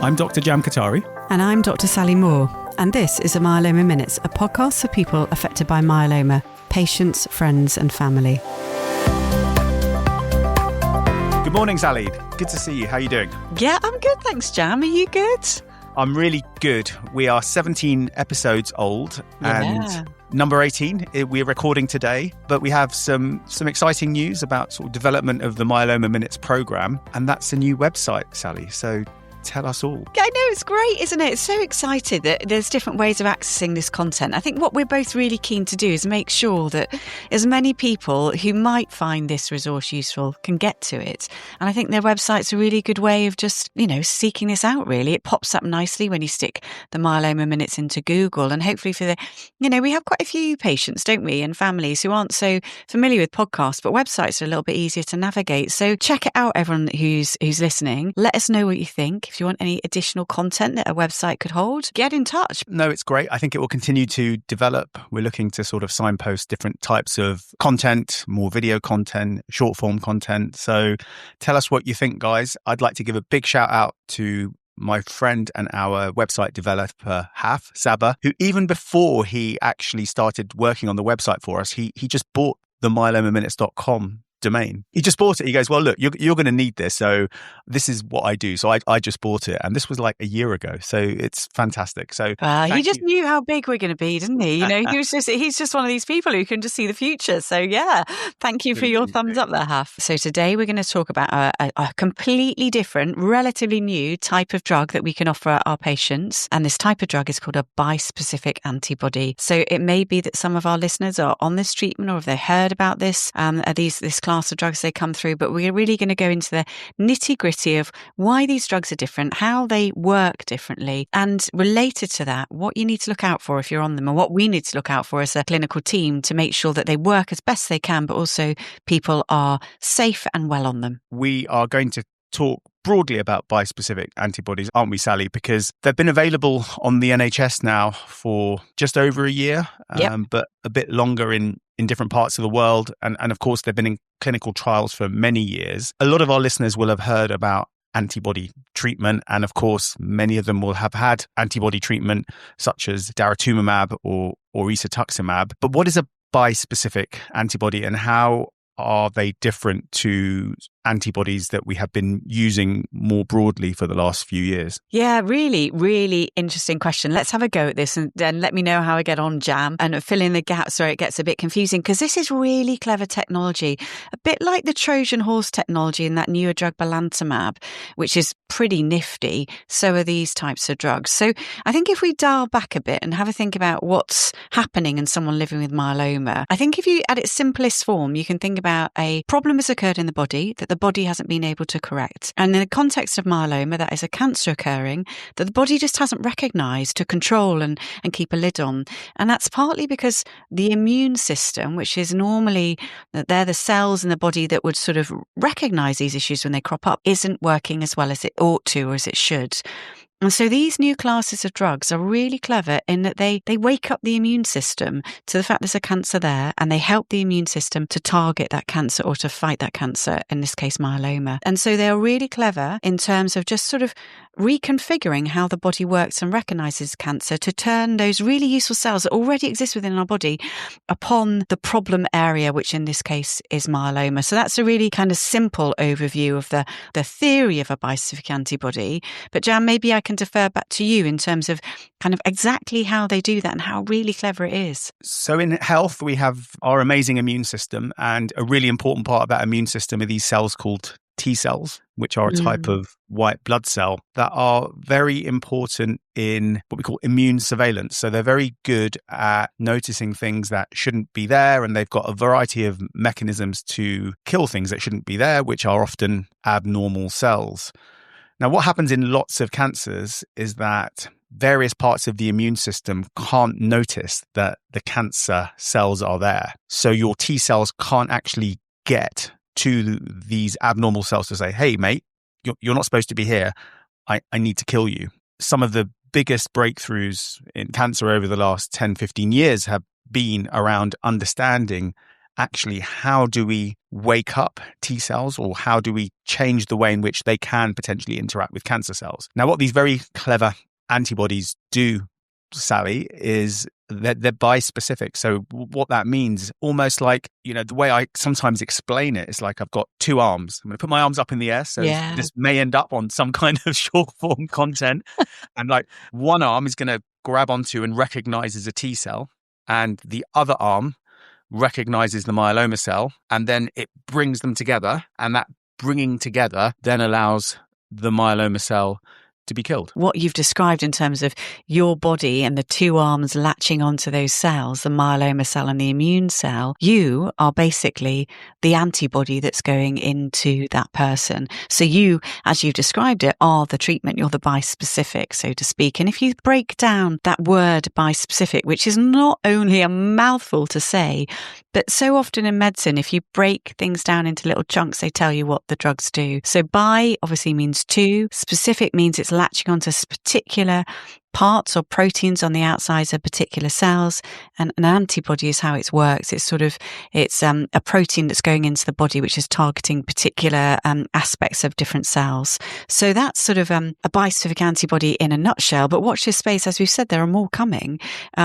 I'm Dr. Jam Katari. And I'm Dr. Sally Moore. And this is a Myeloma Minutes, a podcast for people affected by myeloma, patients, friends and family. Good morning, Sally. Good to see you. How are you doing? Yeah, I'm good, thanks, Jam. Are you good? I'm really good. We are 17 episodes old and number 18 we're recording today, but we have some exciting news about sort of development of the Myeloma Minutes programme, and that's a new website, Sally. So tell us all. I know, it's great, isn't it? It's so excited that there's different ways of accessing this content. I think what we're both really keen to do is make sure that as many people who might find this resource useful can get to it. And I think their website's a really good way of just, seeking this out, really. It pops up nicely when you stick the Myeloma Minutes into Google. And hopefully we have quite a few patients, don't we, and families who aren't so familiar with podcasts, but websites are a little bit easier to navigate. So check it out, everyone who's listening. Let us know what you think. If you want any additional content that a website could hold, get in touch. No, it's great. I think it will continue to develop. We're looking to sort of signpost different types of content, more video content, short form content. So tell us what you think, guys. I'd like to give a big shout out to my friend and our website developer, Haf Saba, who even before he actually started working on the website for us, he just bought the myelomaminutes.com domain. He just bought it. He goes, well, look, you're going to need this. So this is what I do. So I just bought it. And this was like a year ago. So it's fantastic. So he just knew how big we're going to be, didn't he? He's just one of these people who can just see the future. So yeah, thank you for your thumbs up there, Haf. So today we're going to talk about a completely different, relatively new type of drug that we can offer our patients. And this type of drug is called a bispecific antibody. So it may be that some of our listeners are on this treatment or have they heard about this, this class of drugs they come through, but we're really going to go into the nitty-gritty of why these drugs are different, how they work differently, and related to that, what you need to look out for if you're on them, and what we need to look out for as a clinical team to make sure that they work as best they can, but also people are safe and well on them. We are going to talk broadly about bispecific antibodies, aren't we, Sally? Because they've been available on the NHS now for just over a year, but a bit longer in different parts of the world. And of course, they've been in clinical trials for many years. A lot of our listeners will have heard about antibody treatment. And of course, many of them will have had antibody treatment such as daratumumab or isatuximab. But what is a bispecific antibody and how are they different to antibodies that we have been using more broadly for the last few years? Yeah, really, really interesting question. Let's have a go at this and then let me know how I get on, Jam, and fill in the gaps where it gets a bit confusing, because this is really clever technology, a bit like the Trojan horse technology in that newer drug belantamab, which is pretty nifty. So are these types of drugs. So I think if we dial back a bit and have a think about what's happening in someone living with myeloma, I think if you, at its simplest form, you can think about a problem has occurred in the body that the body hasn't been able to correct. And in the context of myeloma, that is a cancer occurring that the body just hasn't recognised to control and keep a lid on. And that's partly because the immune system, which is normally, they're the cells in the body that would sort of recognise these issues when they crop up, isn't working as well as it ought to or as it should. And so these new classes of drugs are really clever in that they wake up the immune system to the fact there's a cancer there, and they help the immune system to target that cancer or to fight that cancer, in this case myeloma. And so they are really clever in terms of just sort of reconfiguring how the body works and recognises cancer to turn those really useful cells that already exist within our body upon the problem area, which in this case is myeloma. So that's a really kind of simple overview of the theory of a bispecific antibody. But Jan, maybe I can defer back to you in terms of kind of exactly how they do that and how really clever it is. So in health, we have our amazing immune system, and a really important part of that immune system are these cells called T cells, which are a type of white blood cell that are very important in what we call immune surveillance. So they're very good at noticing things that shouldn't be there, and they've got a variety of mechanisms to kill things that shouldn't be there, which are often abnormal cells. Now, what happens in lots of cancers is that various parts of the immune system can't notice that the cancer cells are there. So your T cells can't actually get to these abnormal cells to say, hey, mate, you're not supposed to be here. I need to kill you. Some of the biggest breakthroughs in cancer over the last 10, 15 years have been around understanding actually, how do we wake up T cells, or how do we change the way in which they can potentially interact with cancer cells? Now, what these very clever antibodies do, Sally, is that they're bispecific. So what that means, almost like, the way I sometimes explain it is like I've got two arms. I'm going to put my arms up in the air. So this may end up on some kind of short form content. And like one arm is going to grab onto and recognizes a T cell, and the other arm recognizes the myeloma cell, and then it brings them together. And that bringing together then allows the myeloma cell to be killed. What you've described in terms of your body and the two arms latching onto those cells, the myeloma cell and the immune cell, you are basically the antibody that's going into that person. So you, as you've described it, are the treatment. You're the bispecific, so to speak. And if you break down that word bispecific, which is not only a mouthful to say, but so often in medicine, if you break things down into little chunks, they tell you what the drugs do. So bi obviously means two. Specific means it's latching onto particular parts or proteins on the outsides of particular cells, and an antibody is how it works. It's a protein that's going into the body which is targeting particular aspects of different cells. So that's sort of a bispecific antibody in a nutshell. But watch this space, as we've said, there are more coming,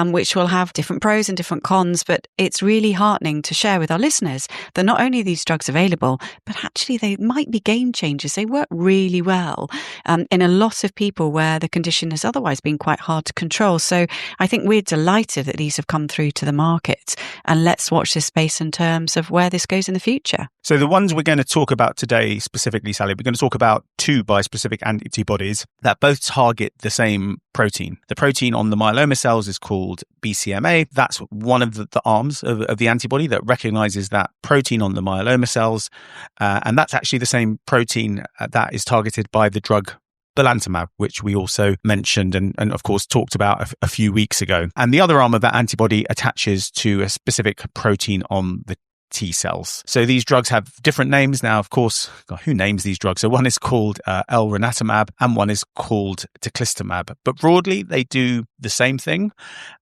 which will have different pros and different cons. But it's really heartening to share with our listeners that not only are these drugs available, but actually they might be game changers. They work really well in a lot of people where the condition has otherwise been quite hard to control. So I think we're delighted that these have come through to the market, and let's watch this space in terms of where this goes in the future. So the ones we're going to talk about today specifically, Sally, we're going to talk about two bispecific antibodies that both target the same protein. The protein on the myeloma cells is called BCMA. That's one of the arms of the antibody that recognizes that protein on the myeloma cells. And that's actually the same protein that is targeted by the drug belantamab, which we also mentioned and of course talked about a few weeks ago. And the other arm of that antibody attaches to a specific protein on the T cells. So these drugs have different names now, of course. God, who names these drugs? So one is called elranatamab and one is called teclistamab. But broadly, they do the same thing.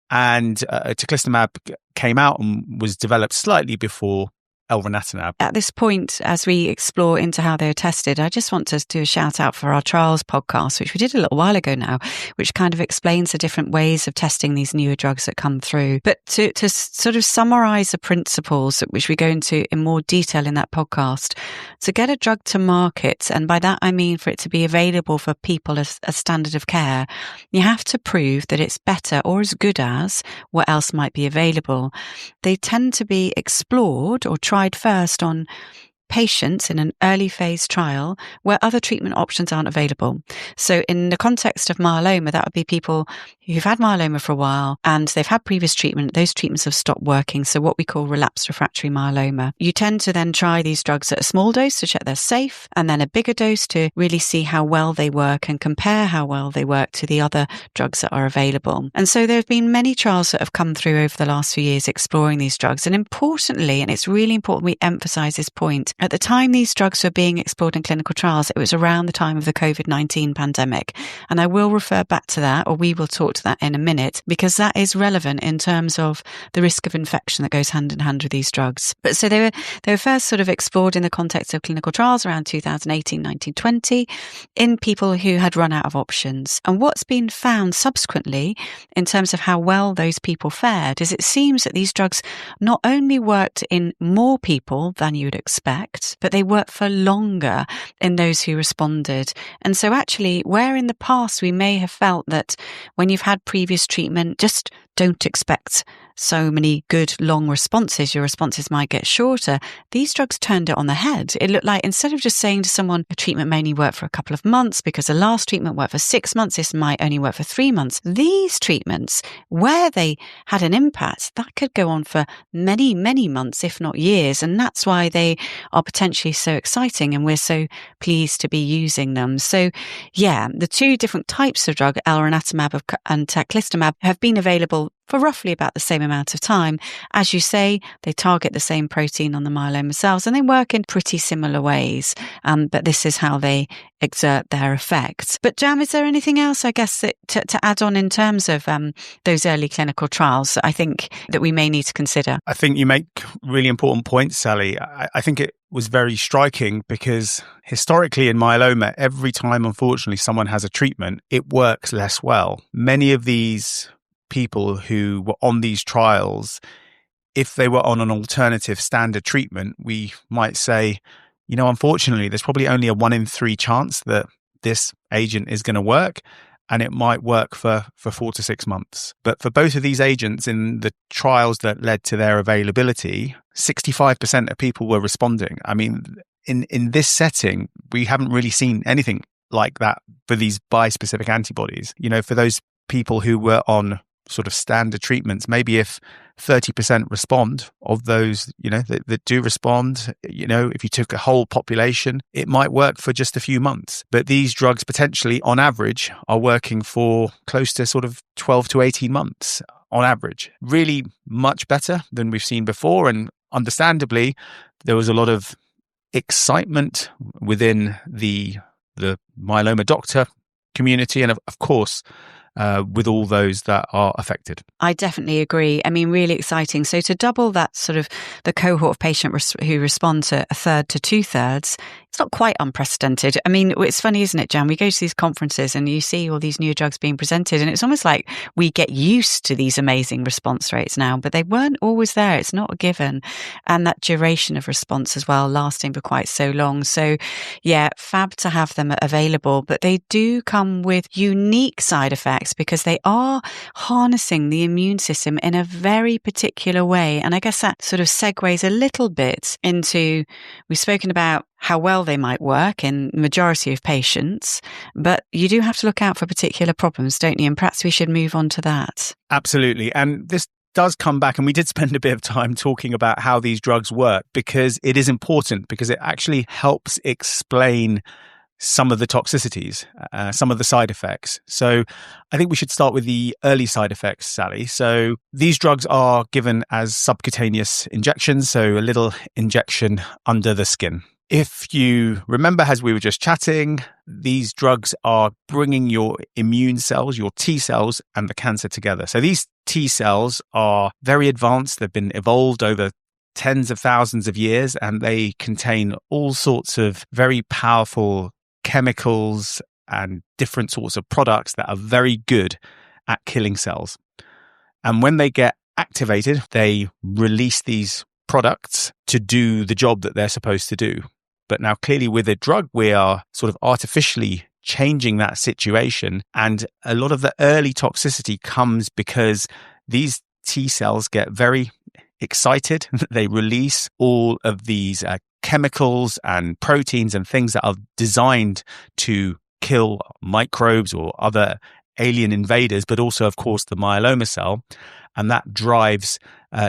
And teclistamab came out and was developed slightly before elranatamab. At this point, as we explore into how they are tested, I just want to do a shout out for our trials podcast, which we did a little while ago now, which kind of explains the different ways of testing these newer drugs that come through. But to sort of summarize the principles, which we go into in more detail in that podcast, to get a drug to market, and by that I mean for it to be available for people as a standard of care, you have to prove that it's better or as good as what else might be available. They tend to be explored or tried first on patients in an early phase trial where other treatment options aren't available. So in the context of myeloma, that would be people who've had myeloma for a while and they've had previous treatment. Those treatments have stopped working. So what we call relapsed refractory myeloma. You tend to then try these drugs at a small dose to check they're safe, and then a bigger dose to really see how well they work and compare how well they work to the other drugs that are available. And so there have been many trials that have come through over the last few years exploring these drugs. And importantly, and it's really important we emphasize this point, at the time these drugs were being explored in clinical trials, it was around the time of the COVID-19 pandemic. And I will refer back to that, or we will talk to that in a minute, because that is relevant in terms of the risk of infection that goes hand in hand with these drugs. But so they were first sort of explored in the context of clinical trials around 2018, 19, 20 in people who had run out of options. And what's been found subsequently in terms of how well those people fared is it seems that these drugs not only worked in more people than you'd expect, but they work for longer in those who responded. And so actually, where in the past we may have felt that when you've had previous treatment, just don't expect so many good long responses, your responses might get shorter. These drugs turned it on the head. It looked like instead of just saying to someone, a treatment may only work for a couple of months because the last treatment worked for 6 months, this might only work for 3 months. These treatments, where they had an impact, that could go on for many, many months, if not years. And that's why they are potentially so exciting and we're so pleased to be using them. So yeah, the two different types of drug, elranatamab and teclistamab, have been available for roughly about the same amount of time. As you say, they target the same protein on the myeloma cells and they work in pretty similar ways. But this is how they exert their effects. But Jam, is there anything else, I guess, to add on in terms of those early clinical trials I think that we may need to consider? I think you make really important points, Sally. I think it was very striking because historically in myeloma, every time, unfortunately, someone has a treatment, it works less well. Many of these people who were on these trials, if they were on an alternative standard treatment, we might say, unfortunately, there's probably only a 1 in 3 chance that this agent is going to work, and it might work for 4 to 6 months. But for both of these agents in the trials that led to their availability, 65% of people were responding. I mean, in this setting, we haven't really seen anything like that for these bispecific antibodies. For those people who were on sort of standard treatments, maybe if 30% respond of those, that do respond, if you took a whole population, it might work for just a few months. But these drugs potentially on average are working for close to sort of 12 to 18 months on average. Really much better than we've seen before. And understandably, there was a lot of excitement within the myeloma doctor community and of course, with all those that are affected. I definitely agree. I mean, really exciting. So to double that sort of the cohort of patients who respond to 1/3 to 2/3, it's not quite unprecedented. I mean, it's funny, isn't it, Jan? We go to these conferences and you see all these new drugs being presented and it's almost like we get used to these amazing response rates now, but they weren't always there. It's not a given. And that duration of response as well, lasting for quite so long. So yeah, fab to have them available, but they do come with unique side effects because they are harnessing the immune system in a very particular way. And I guess that sort of segues a little bit into, we've spoken about how well they might work in the majority of patients, but you do have to look out for particular problems, don't you? And perhaps we should move on to that. Absolutely. And this does come back, and we did spend a bit of time talking about how these drugs work because it is important, because it actually helps explain some of the toxicities, some of the side effects. So I think we should start with the early side effects, Sally. So these drugs are given as subcutaneous injections, so a little injection under the skin. If you remember, as we were just chatting, these drugs are bringing your immune cells, your T cells, and the cancer together. So these T cells are very advanced. They've been evolved over tens of thousands of years, and they contain all sorts of very powerful chemicals and different sorts of products that are very good at killing cells. And when they get activated, they release these products to do the job that they're supposed to do. But now clearly with a drug, we are sort of artificially changing that situation. And a lot of the early toxicity comes because these T cells get very excited. They release all of these chemicals and proteins and things that are designed to kill microbes or other alien invaders, but also, of course, the myeloma cell. And that drives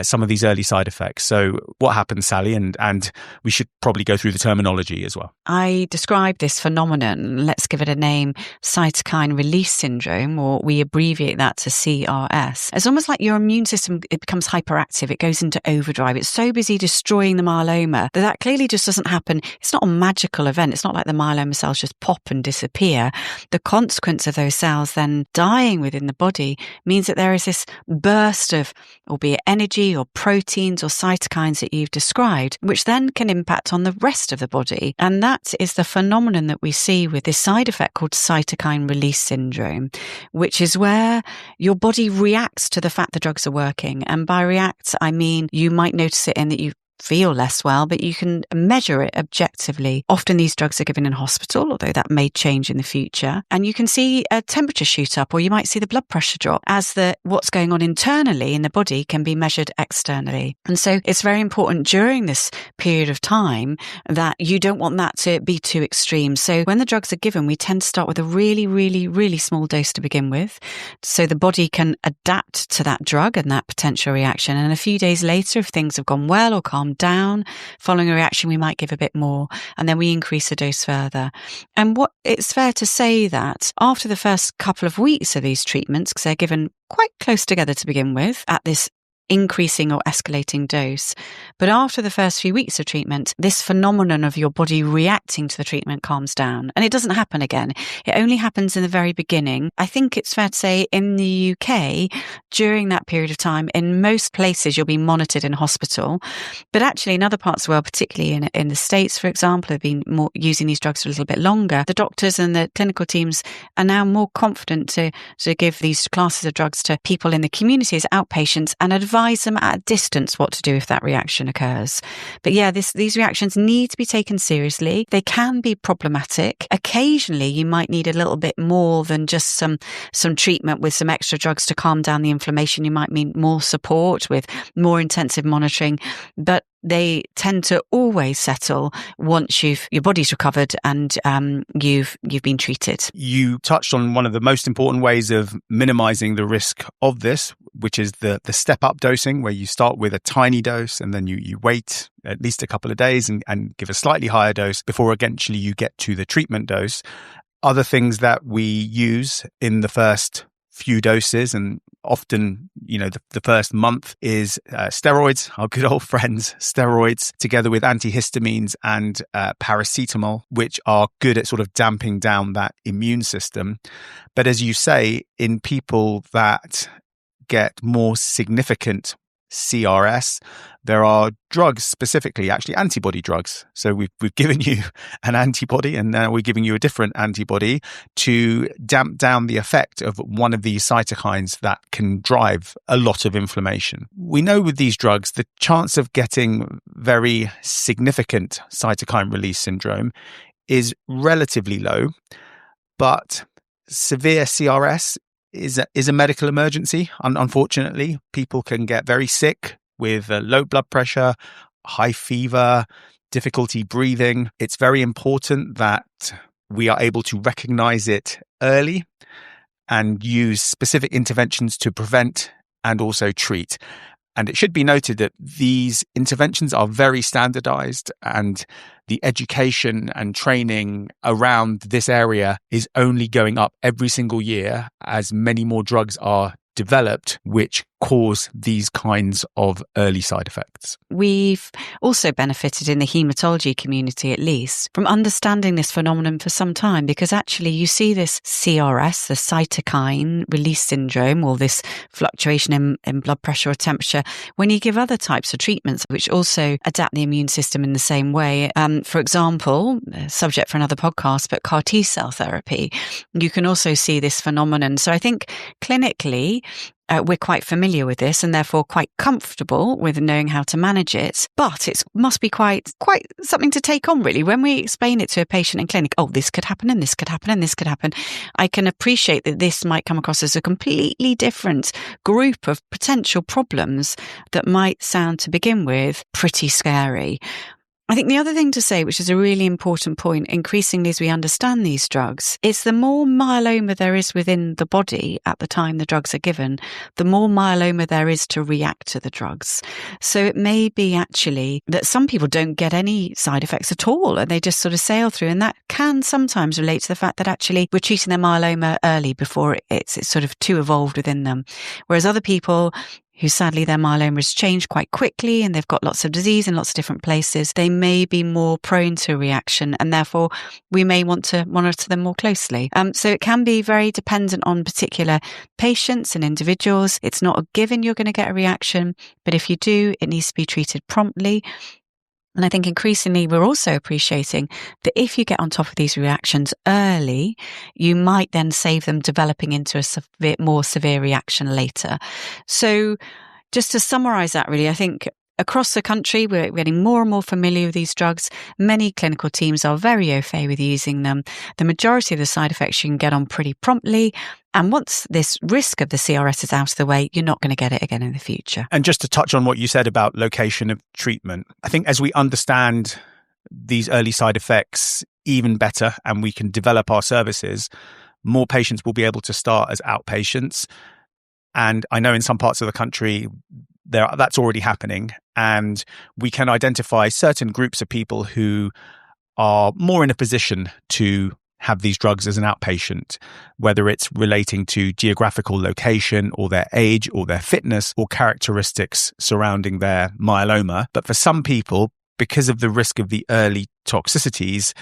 some of these early side effects. So what happens, Sally? And we should probably go through the terminology as well. I describe this phenomenon, let's give it a name, cytokine release syndrome, or we abbreviate that to CRS. It's almost like your immune system, it becomes hyperactive. It goes into overdrive. It's so busy destroying the myeloma that clearly just doesn't happen. It's not a magical event. It's not like the myeloma cells just pop and disappear. The consequence of those cells then dying within the body means that there is this burst of, albeit energy or proteins or cytokines that you've described, which then can impact on the rest of the body. And that is the phenomenon that we see with this side effect called cytokine release syndrome, which is where your body reacts to the fact the drugs are working. And by react, I mean you might notice it in that you feel less well, but you can measure it objectively. Often these drugs are given in hospital, although that may change in the future. And you can see a temperature shoot up, or you might see the blood pressure drop as what's going on internally in the body can be measured externally. And so it's very important during this period of time that you don't want that to be too extreme. So when the drugs are given, we tend to start with a really, really, really small dose to begin with, so the body can adapt to that drug and that potential reaction. And a few days later, if things have gone well or calmed calmed down. Following a reaction, we might give a bit more, and then we increase the dose further. And it's fair to say that after the first couple of weeks of these treatments, because they're given quite close together to begin with, at this increasing or escalating dose. But after the first few weeks of treatment, this phenomenon of your body reacting to the treatment calms down. And it doesn't happen again. It only happens in the very beginning. I think it's fair to say in the UK, during that period of time, in most places, you'll be monitored in hospital. But actually in other parts of the world, particularly in the States, for example, have been more using these drugs for a little bit longer. The doctors and the clinical teams are now more confident to give these classes of drugs to people in the community as outpatients and advise them at a distance what to do if that reaction occurs. But yeah, these reactions need to be taken seriously. They can be problematic. Occasionally, you might need a little bit more than just some treatment with some extra drugs to calm down the inflammation. You might need more support with more intensive monitoring, but they tend to always settle once your body's recovered and you've been treated. You touched on one of the most important ways of minimizing the risk of this, which is the step-up dosing, where you start with a tiny dose and then you wait at least a couple of days and give a slightly higher dose before eventually you get to the treatment dose. Other things that we use in the first few doses, and often, the first month, is steroids, our good old friends, steroids, together with antihistamines and paracetamol, which are good at sort of damping down that immune system. But as you say, in people that get more significant CRS, there are drugs specifically, actually antibody drugs. So we've given you an antibody and now we're giving you a different antibody to damp down the effect of one of these cytokines that can drive a lot of inflammation. We know with these drugs, the chance of getting very significant cytokine release syndrome is relatively low, but severe CRS is a medical emergency. Unfortunately, people can get very sick with low blood pressure, high fever, difficulty breathing. It's very important that we are able to recognize it early and use specific interventions to prevent and also treat. And it should be noted that these interventions are very standardized, and the education and training around this area is only going up every single year as many more drugs are developed, which cause these kinds of early side effects. We've also benefited in the haematology community, at least, from understanding this phenomenon for some time, because actually you see this CRS, the cytokine release syndrome, or this fluctuation in blood pressure or temperature, when you give other types of treatments, which also adapt the immune system in the same way. For example, subject for another podcast, but CAR T-cell therapy, you can also see this phenomenon. So I think clinically, we're quite familiar with this and therefore quite comfortable with knowing how to manage it. But it must be quite something to take on, really. When we explain it to a patient in clinic, oh, this could happen and this could happen and this could happen, I can appreciate that this might come across as a completely different group of potential problems that might sound, to begin with, pretty scary. I think the other thing to say, which is a really important point, increasingly as we understand these drugs, is the more myeloma there is within the body at the time the drugs are given, the more myeloma there is to react to the drugs. So it may be actually that some people don't get any side effects at all and they just sort of sail through. And that can sometimes relate to the fact that actually we're treating their myeloma early before it's sort of too evolved within them. Whereas other people who sadly their myeloma has changed quite quickly and they've got lots of disease in lots of different places, they may be more prone to a reaction and therefore we may want to monitor them more closely. So it can be very dependent on particular patients and individuals. It's not a given you're going to get a reaction, but if you do, it needs to be treated promptly. And I think increasingly we're also appreciating that if you get on top of these reactions early, you might then save them developing into a more severe reaction later. So just to summarize that, really, I think across the country, we're getting more and more familiar with these drugs. Many clinical teams are very au fait with using them. The majority of the side effects you can get on pretty promptly. And once this risk of the CRS is out of the way, you're not going to get it again in the future. And just to touch on what you said about location of treatment, I think as we understand these early side effects even better and we can develop our services, more patients will be able to start as outpatients. And I know in some parts of the country, that's already happening. And we can identify certain groups of people who are more in a position to have these drugs as an outpatient, whether it's relating to geographical location or their age or their fitness or characteristics surrounding their myeloma. But for some people, because of the risk of the early toxicities,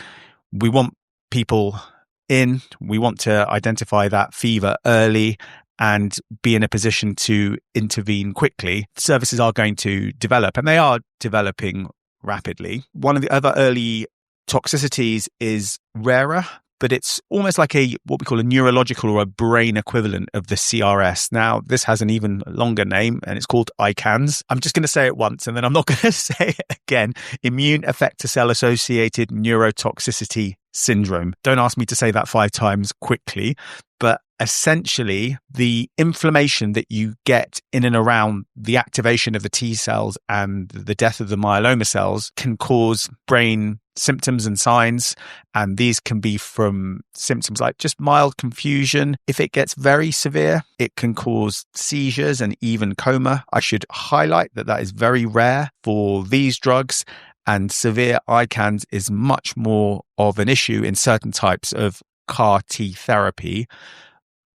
we want people in, we want to identify that fever early and be in a position to intervene quickly. Services are going to develop, and they are developing rapidly. One of the other early toxicities is rarer, but it's almost like what we call a neurological or a brain equivalent of the CRS. Now, this has an even longer name, and it's called ICANS. I'm just going to say it once, and then I'm not going to say it again. Immune effector cell associated neurotoxicity syndrome. Don't ask me to say that 5 times quickly, but essentially the inflammation that you get in and around the activation of the T cells and the death of the myeloma cells can cause brain symptoms and signs. And these can be from symptoms like just mild confusion. If it gets very severe, it can cause seizures and even coma. I should highlight that is very rare for these drugs. And severe ICANS is much more of an issue in certain types of CAR T therapy.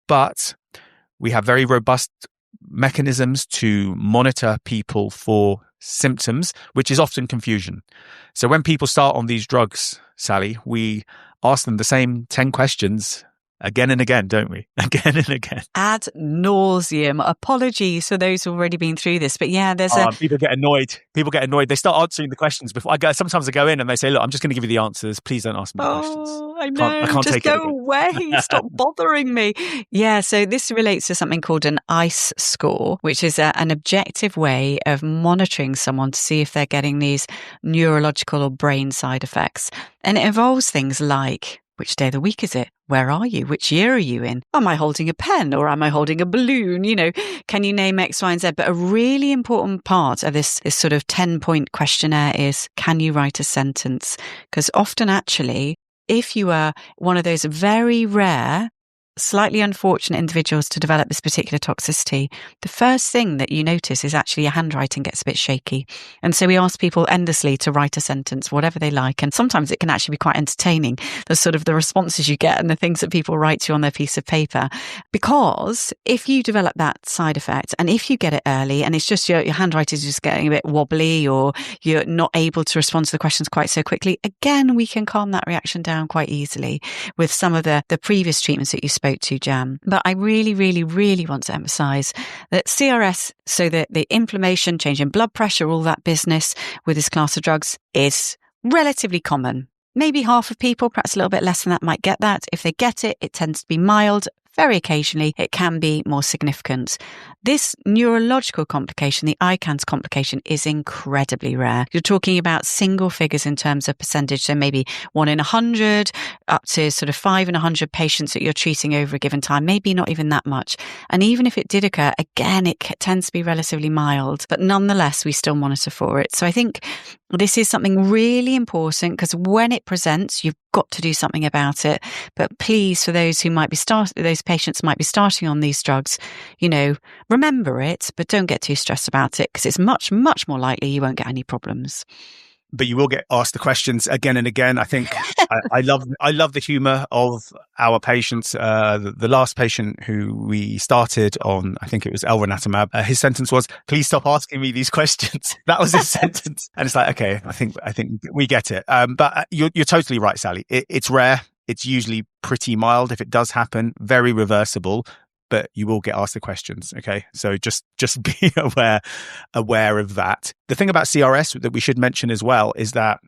But we have very robust mechanisms to monitor people for symptoms, which is often confusion. So when people start on these drugs, Sally, we ask them the same 10 questions again and again, don't we? Again and again. Ad nauseum. Apologies for those who've already been through this. But yeah, people get annoyed. They start answering the questions before sometimes I go in and they say, look, I'm just going to give you the answers. Please don't ask me the questions. I know. I can't just take go it away. Stop bothering me. Yeah. So this relates to something called an ICE score, which is an objective way of monitoring someone to see if they're getting these neurological or brain side effects. And it involves things like, which day of the week is it? Where are you? Which year are you in? Am I holding a pen or am I holding a balloon? Can you name X, Y, and Z? But a really important part of this sort of 10-point questionnaire is, can you write a sentence? Because often actually, if you are one of those very rare, slightly unfortunate individuals to develop this particular toxicity, the first thing that you notice is actually your handwriting gets a bit shaky. And so we ask people endlessly to write a sentence, whatever they like. And sometimes it can actually be quite entertaining, the responses you get and the things that people write to you on their piece of paper. Because if you develop that side effect and if you get it early and it's just your handwriting is just getting a bit wobbly or you're not able to respond to the questions quite so quickly, again, we can calm that reaction down quite easily with some of the previous treatments that you spoke to, Jam. But I really, really, really want to emphasize that CRS, so that the inflammation, change in blood pressure, all that business with this class of drugs is relatively common. Maybe half of people, perhaps a little bit less than that, might get that. If they get it, it tends to be mild. Very occasionally, it can be more significant. This neurological complication, the ICANS complication, is incredibly rare. You're talking about single figures in terms of percentage, so maybe 1 in 100, up to sort of 5 in 100 patients that you're treating over a given time, maybe not even that much. And even if it did occur, again, it tends to be relatively mild, but nonetheless, we still monitor for it. So I think this is something really important because when it presents, you've got to do something about it. But please, for those who might be those patients might be starting on these drugs, remember it, but don't get too stressed about it because it's much, much more likely you won't get any problems. But you will get asked the questions again and again. I think I love the humor of our patients. The last patient who we started on, I think it was elranatamab, his sentence was, please stop asking me these questions. That was his sentence. And it's like, okay, I think we get it. But you're totally right, Sally. It's rare. It's usually pretty mild. If it does happen, very reversible. But you will get asked the questions, okay? So just be aware of that. The thing about CRS that we should mention as well is that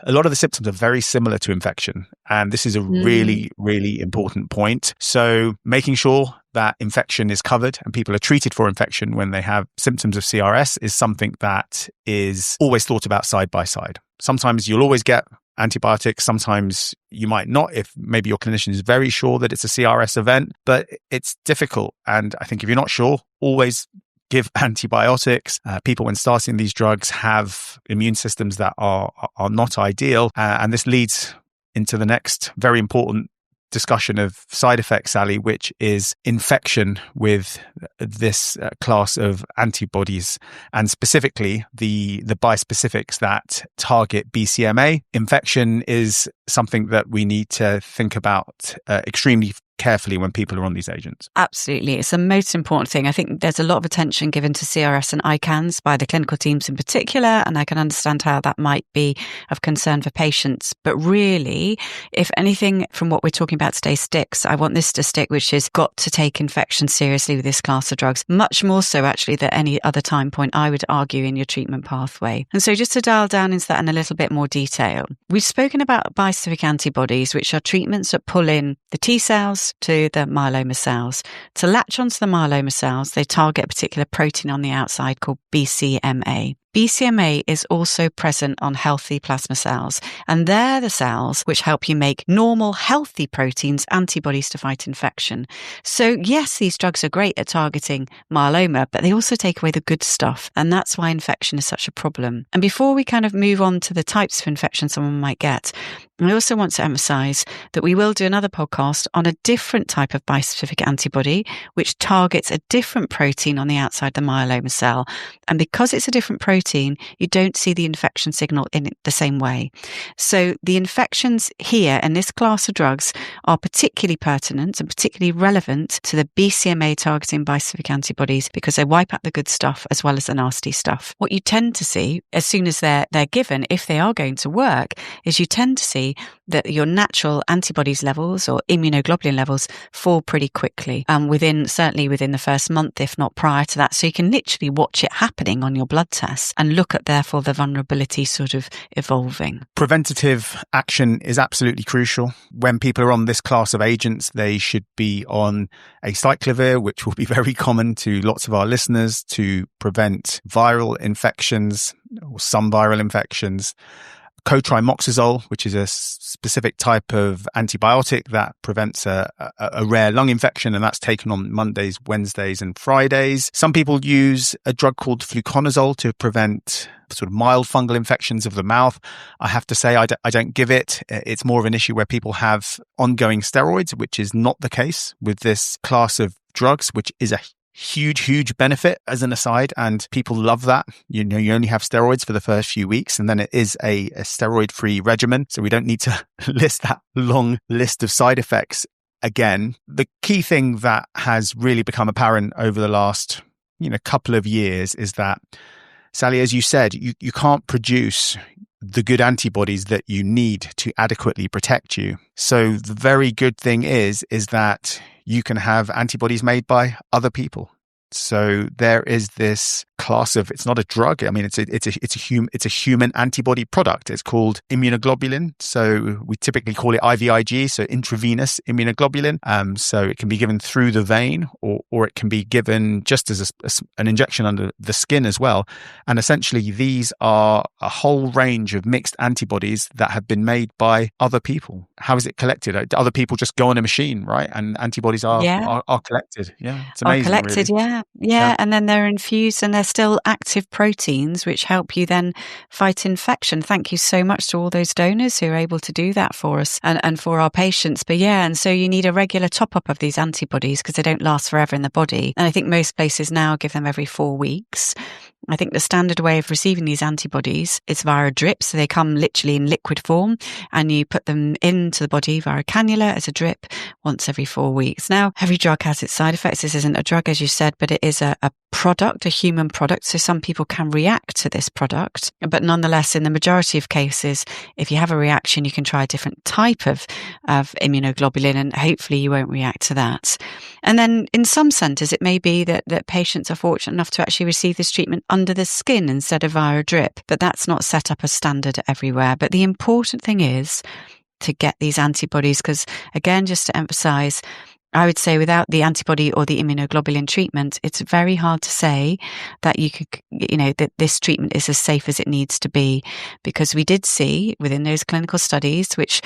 a lot of the symptoms are very similar to infection. And this is a really, really important point. So making sure that infection is covered and people are treated for infection when they have symptoms of CRS is something that is always thought about side by side. Sometimes you'll always get antibiotics. Sometimes you might not, if maybe your clinician is very sure that it's a CRS event, but it's difficult. And I think if you're not sure, always give antibiotics. People, when starting these drugs, have immune systems that are not ideal. And this leads into the next very important discussion of side effects, Sally, which is infection with this class of antibodies, and specifically the bispecifics that target BCMA. Infection is something that we need to think about extremely carefully when people are on these agents. Absolutely. It's the most important thing. I think there's a lot of attention given to CRS and ICANS by the clinical teams in particular, and I can understand how that might be of concern for patients. But really, if anything from what we're talking about today sticks, I want this to stick, which is got to take infection seriously with this class of drugs, much more so actually than any other time point, I would argue, in your treatment pathway. And so just to dial down into that in a little bit more detail, we've spoken about bispecific antibodies, which are treatments that pull in the T cells to the myeloma cells. To latch onto the myeloma cells, they target a particular protein on the outside called BCMA. BCMA is also present on healthy plasma cells, and they're the cells which help you make normal, healthy proteins, antibodies to fight infection. So yes, these drugs are great at targeting myeloma, but they also take away the good stuff, and that's why infection is such a problem. And before we kind of move on to the types of infection someone might get, I also want to emphasize that we will do another podcast on a different type of bispecific antibody, which targets a different protein on the outside the myeloma cell. And because it's a different protein, you don't see the infection signal in it the same way. So the infections here in this class of drugs are particularly pertinent and particularly relevant to the BCMA targeting bispecific antibodies because they wipe out the good stuff as well as the nasty stuff. What you tend to see as soon as they're given, if they are going to work, is you tend to see that your natural antibodies levels or immunoglobulin levels fall pretty quickly, certainly within the first month, if not prior to that. So you can literally watch it happening on your blood tests and look at, therefore, the vulnerability sort of evolving. Preventative action is absolutely crucial. When people are on this class of agents, they should be on acyclovir, which will be very common to lots of our listeners to prevent viral infections or some viral infections. Cotrimoxazole, which is a specific type of antibiotic that prevents a rare lung infection, and that's taken on Mondays, Wednesdays, and Fridays. Some people use a drug called fluconazole to prevent sort of mild fungal infections of the mouth. I have to say I don't give it. It's more of an issue where people have ongoing steroids, which is not the case with this class of drugs, which is a huge benefit as an aside, and people love that. You only have steroids for the first few weeks, and then it is a steroid-free regimen, so we don't need to list that long list of side effects again. The key thing that has really become apparent over the last couple of years is that, Sally, as you said, you can't produce the good antibodies that you need to adequately protect you. So the very good thing is that you can have antibodies made by other people. So there is this class of, it's not a drug. I mean, it's a human antibody product. It's called immunoglobulin. So we typically call it IVIG, so intravenous immunoglobulin. So it can be given through the vein, or it can be given just as an injection under the skin as well. And essentially, these are a whole range of mixed antibodies that have been made by other people. How is it collected? Other people just go on a machine, right? And antibodies are collected. Yeah, it's amazing. Are collected, really. Yeah. And then they're infused, and they're still active proteins which help you then fight infection. Thank you so much to all those donors who are able to do that for us and for our patients. But and so you need a regular top-up of these antibodies because they don't last forever in the body. And I think most places now give them every 4 weeks. I think the standard way of receiving these antibodies is via a drip. So they come literally in liquid form, and you put them into the body via a cannula as a drip once every 4 weeks. Now, every drug has its side effects. This isn't a drug, as you said, but it is a product, a human product. So some people can react to this product. But nonetheless, in the majority of cases, if you have a reaction, you can try a different type of immunoglobulin, and hopefully you won't react to that. And then in some centres, it may be that patients are fortunate enough to actually receive this treatment under the skin instead of via a drip. But that's not set up as standard everywhere. But the important thing is to get these antibodies, because again, just to emphasise, I would say without the antibody or the immunoglobulin treatment, it's very hard to say that that this treatment is as safe as it needs to be, because we did see within those clinical studies, which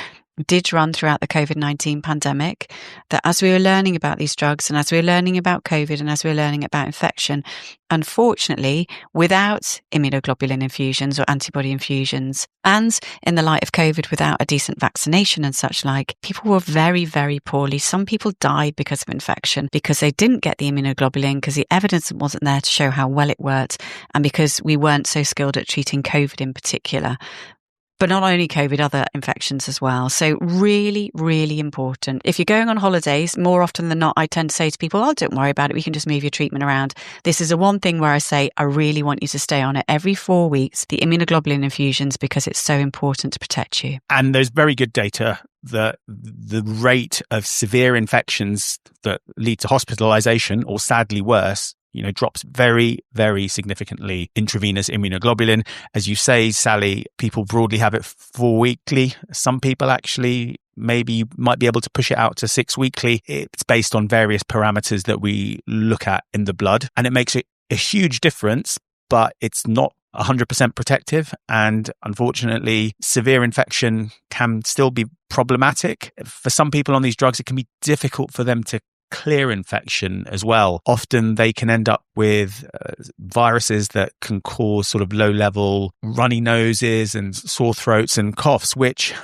did run throughout the COVID-19 pandemic, that as we were learning about these drugs and as we were learning about COVID and as we were learning about infection, unfortunately, without immunoglobulin infusions or antibody infusions, and in the light of COVID, without a decent vaccination and such like, people were very, very poorly. Some people died because of infection, because they didn't get the immunoglobulin, because the evidence wasn't there to show how well it worked, and because we weren't so skilled at treating COVID in particular. But not only COVID, other infections as well. So really, really important. If you're going on holidays, more often than not, I tend to say to people, oh, don't worry about it. We can just move your treatment around. This is the one thing where I say, I really want you to stay on it every 4 weeks, the immunoglobulin infusions, because it's so important to protect you. And there's very good data that the rate of severe infections that lead to hospitalization, or sadly worse, drops very, very significantly. Intravenous immunoglobulin, as you say, Sally, people broadly have it 4 weekly. Some people actually maybe might be able to push it out to 6 weekly. It's based on various parameters that we look at in the blood, and it makes a huge difference, but it's not 100% protective. And unfortunately, severe infection can still be problematic. For some people on these drugs, it can be difficult for them to clear infection as well. Often they can end up with viruses that can cause sort of low-level runny noses and sore throats and coughs, which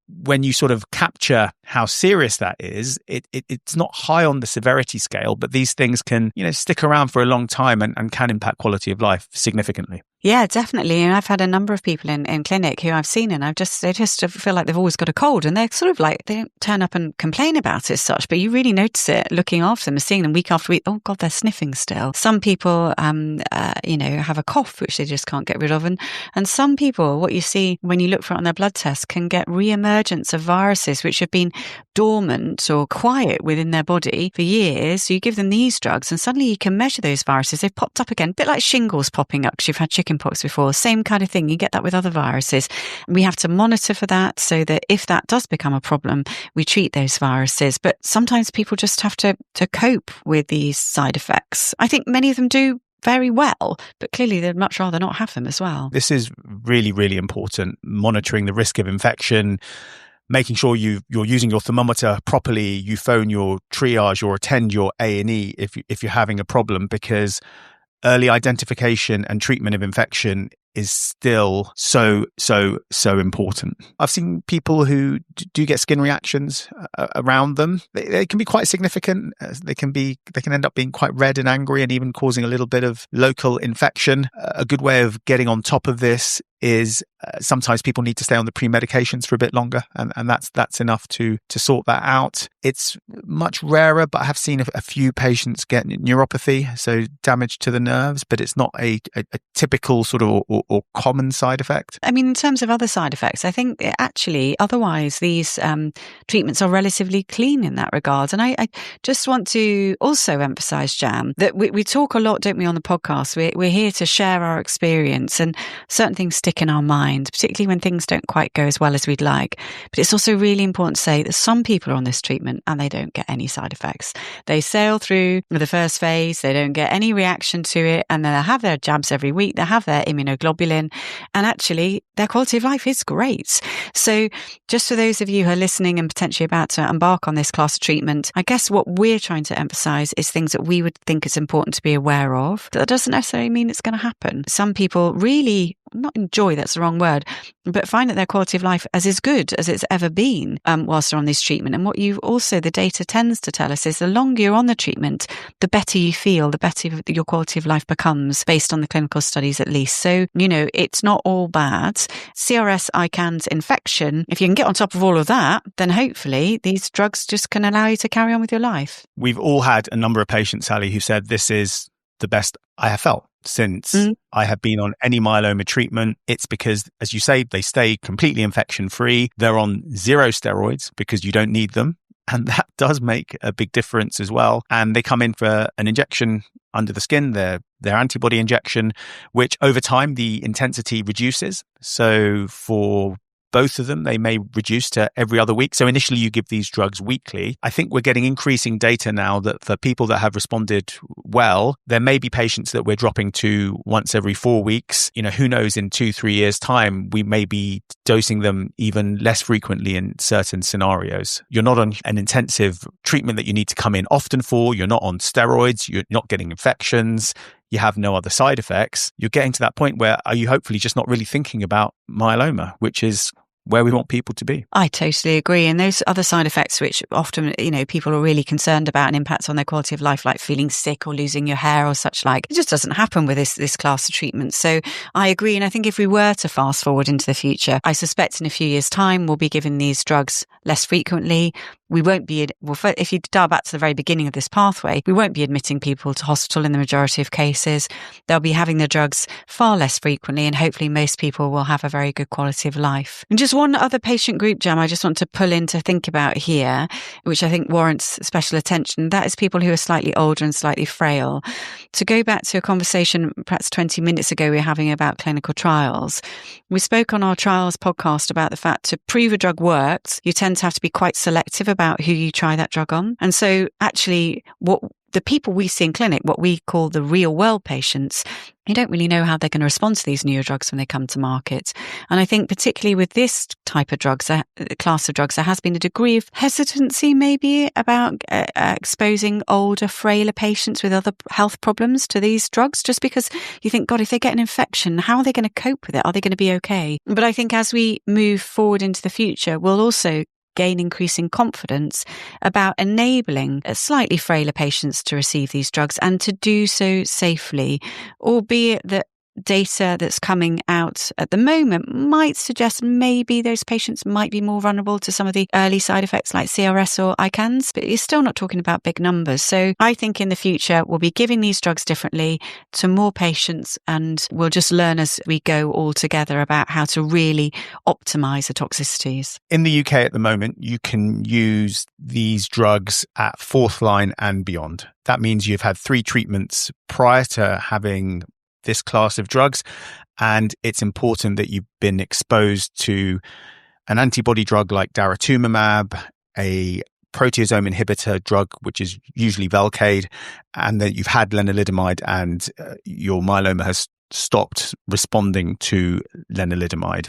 when you sort of capture how serious that is, it's not high on the severity scale, but these things can, stick around for a long time and can impact quality of life significantly. Yeah, definitely. And I've had a number of people in clinic who I've seen, and they just feel like they've always got a cold, and they're sort of like, they don't turn up and complain about it as such, but you really notice it looking after them and seeing them week after week. Oh God, they're sniffing still. Some people, have a cough, which they just can't get rid of. And some people, what you see when you look for it on their blood test, can get re-emergence of viruses, which have been dormant or quiet within their body for years. So you give them these drugs and suddenly you can measure those viruses. They've popped up again, a bit like shingles popping up because you've had chickenpox before. Same kind of thing. You get that with other viruses. We have to monitor for that so that if that does become a problem, we treat those viruses. But sometimes people just have to cope with these side effects. I think many of them do very well, but clearly they'd much rather not have them as well. This is really, really important. Monitoring the risk of infection, making sure you're using your thermometer properly, you phone your triage or attend your A&E if you're having a problem, because early identification and treatment of infection is still so important. I've seen people who do get skin reactions around them. They can be quite significant. They can end up being quite red and angry and even causing a little bit of local infection. A good way of getting on top of this is sometimes people need to stay on the pre-medications for a bit longer, and that's enough to sort that out. It's much rarer, but I have seen a few patients get neuropathy, so damage to the nerves, but it's not a typical sort of or common side effect. I mean, in terms of other side effects, I think actually otherwise these treatments are relatively clean in that regard. And I just want to also emphasize, Jam, that we talk a lot, don't we, on the podcast? We're here to share our experience, and certain things stick in our mind, particularly when things don't quite go as well as we'd like. But it's also really important to say that some people are on this treatment and they don't get any side effects. They sail through the first phase, they don't get any reaction to it, and then they have their jabs every week, they have their immunoglobulin, and actually their quality of life is great. So just for those of you who are listening and potentially about to embark on this class of treatment, I guess what we're trying to emphasize is things that we would think is important to be aware of. That doesn't necessarily mean it's going to happen. Some people really not enjoy, that's the wrong word, but find that their quality of life as good as it's ever been whilst they're on this treatment. And what you also, the data tends to tell us is the longer you're on the treatment, the better you feel, the better your quality of life becomes, based on the clinical studies at least. So, it's not all bad. CRS, ICANS, infection, if you can get on top of all of that, then hopefully these drugs just can allow you to carry on with your life. We've all had a number of patients, Sally, who said this is the best I have felt since I have been on any myeloma treatment. It's because, as you say, they stay completely infection-free. They're on 0 steroids because you don't need them. And that does make a big difference as well. And they come in for an injection under the skin, their antibody injection, which over time the intensity reduces. So for both of them, they may reduce to every other week. So initially you give these drugs weekly. I think we're getting increasing data now that for people that have responded well, there may be patients that we're dropping to once every 4 weeks. Who knows, in 2-3 years' time, we may be dosing them even less frequently in certain scenarios. You're not on an intensive treatment that you need to come in often for. You're not on steroids. You're not getting infections. You have no other side effects. You're getting to that point where are you hopefully just not really thinking about myeloma, which is where we want people to be. I totally agree. And those other side effects, which often, people are really concerned about and impacts on their quality of life, like feeling sick or losing your hair or such like, it just doesn't happen with this class of treatment. So I agree. And I think if we were to fast forward into the future, I suspect in a few years' time, we'll be giving these drugs less frequently. We won't be, if you dial back to the very beginning of this pathway, we won't be admitting people to hospital in the majority of cases. They'll be having the drugs far less frequently, and hopefully most people will have a very good quality of life. And just one other patient group, Jam, I just want to pull in to think about here, which I think warrants special attention. That is people who are slightly older and slightly frail. To go back to a conversation perhaps 20 minutes ago we were having about clinical trials, we spoke on our trials podcast about the fact to prove a drug works, you tend to have to be quite selective about who you try that drug on. And so actually what the people we see in clinic, what we call the real world patients, you don't really know how they're going to respond to these newer drugs when they come to market. And I think particularly with this type of drugs, class of drugs, there has been a degree of hesitancy maybe about exposing older, frailer patients with other health problems to these drugs, just because you think, God, if they get an infection, how are they going to cope with it? Are they going to be okay? But I think as we move forward into the future, we'll also gain increasing confidence about enabling slightly frailer patients to receive these drugs and to do so safely, albeit that data that's coming out at the moment might suggest maybe those patients might be more vulnerable to some of the early side effects like CRS or ICANS, but you're still not talking about big numbers. So I think in the future, we'll be giving these drugs differently to more patients, and we'll just learn as we go all together about how to really optimize the toxicities. In the UK at the moment, you can use these drugs at 4th line and beyond. That means you've had 3 treatments prior to having this class of drugs, and it's important that you've been exposed to an antibody drug like daratumumab, a proteasome inhibitor drug, which is usually Velcade, and that you've had lenalidomide and your myeloma has stopped responding to lenalidomide.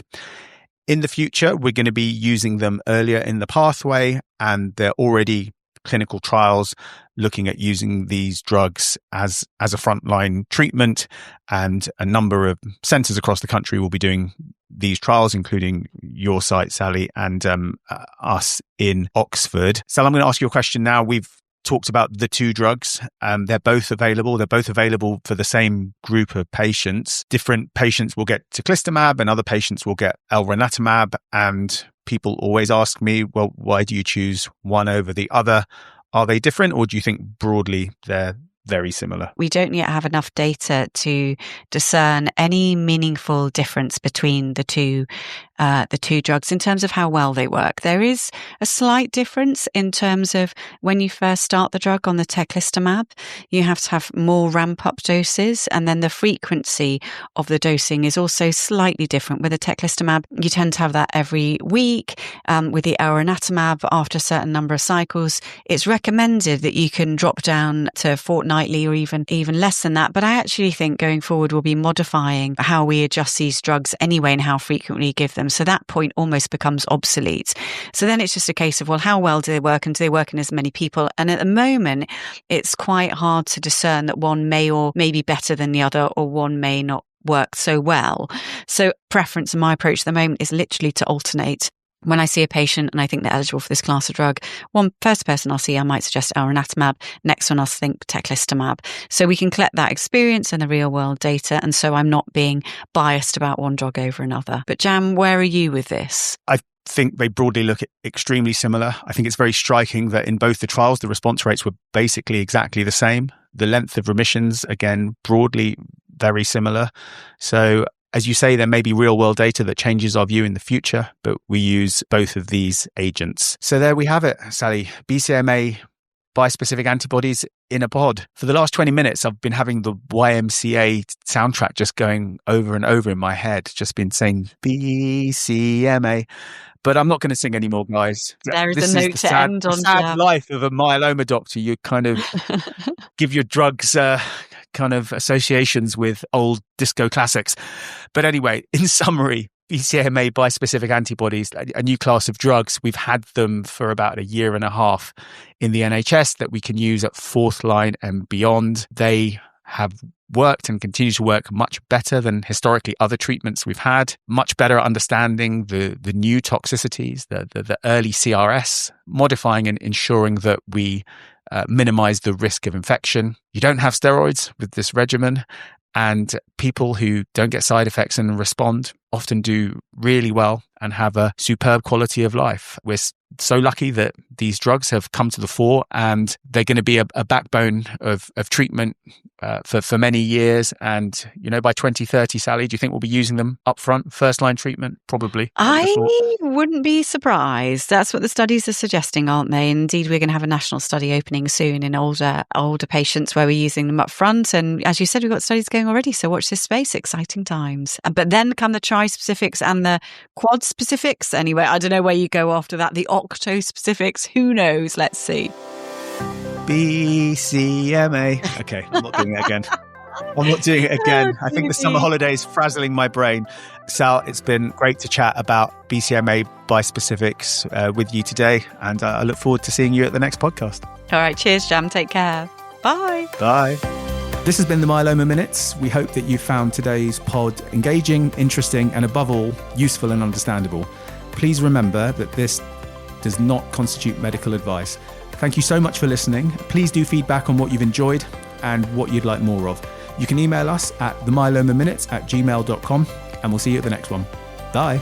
In the future, we're going to be using them earlier in the pathway, and they're already clinical trials looking at using these drugs as a frontline treatment, and a number of centres across the country will be doing these trials, including your site, Sally, and us in Oxford. So I'm going to ask you a question now. We've talked about the 2 drugs. They're both available. They're both available for the same group of patients. Different patients will get teclistamab and other patients will get elranatamab, and people always ask me, well, why do you choose one over the other? Are they different, or do you think broadly they're very similar? We don't yet have enough data to discern any meaningful difference between the two drugs in terms of how well they work. There is a slight difference in terms of when you first start the drug on the teclistamab, you have to have more ramp-up doses, and then the frequency of the dosing is also slightly different. With the teclistamab, you tend to have that every week. With the elranatamab, after a certain number of cycles, it's recommended that you can drop down to fortnightly or even less than that. But I actually think going forward, we'll be modifying how we adjust these drugs anyway and how frequently we give them. So that point almost becomes obsolete. So then it's just a case of, well, how well do they work, and do they work in as many people? And at the moment, it's quite hard to discern that one may be better than the other, or one may not work so well. So preference and my approach at the moment is literally to alternate. When I see a patient and I think they're eligible for this class of drug, first person I'll see, I might suggest elranatamab. Next one I'll think teclistamab. So we can collect that experience and the real world data. And so I'm not being biased about one drug over another. But Jam, where are you with this? I think they broadly look extremely similar. I think it's very striking that in both the trials, the response rates were basically exactly the same. The length of remissions, again, broadly very similar. So as you say, there may be real world data that changes our view in the future, but we use both of these agents. So there we have it, Sally. BCMA bispecific antibodies in a pod. For the last 20 minutes, I've been having the YMCA soundtrack just going over and over in my head, just been saying BCMA. But I'm not going to sing anymore, guys. There is a note to end on. Sad life of a myeloma doctor. You kind of give your drugs kind of associations with old disco classics. But anyway, in summary, BCMA bispecific antibodies, a new class of drugs. We've had them for about a year and a half in the NHS that we can use at fourth line and beyond. They have worked and continue to work much better than historically other treatments we've had, much better understanding the new toxicities, the early CRS, modifying and ensuring that we minimize the risk of infection. You don't have steroids with this regimen, and people who don't get side effects and respond often do really well and have a superb quality of life. We're so lucky that these drugs have come to the fore, and they're going to be a backbone of treatment for many years. And, by 2030, Sally, do you think we'll be using them up front, first line treatment? Probably. I wouldn't be surprised. That's what the studies are suggesting, aren't they? Indeed, we're going to have a national study opening soon in older patients where we're using them up front. And as you said, we've got studies going already. So watch this space. Exciting times. But then come the tri-specifics and the quad-specifics. Anyway, I don't know where you go after that. The octo-specifics. Who knows? Let's see. BCMA. Okay, I'm not doing it again. I think the summer holiday is frazzling my brain. Sal, it's been great to chat about BCMA bispecifics with you today, and I look forward to seeing you at the next podcast. All right, cheers, Jam. Take care. Bye. Bye. This has been the Myeloma Minutes. We hope that you found today's pod engaging, interesting, and above all, useful and understandable. Please remember that this does not constitute medical advice. Thank you so much for listening. Please do feedback on what you've enjoyed and what you'd like more of. You can email us at themyelomaminutes@gmail.com, and we'll see you at the next one. Bye.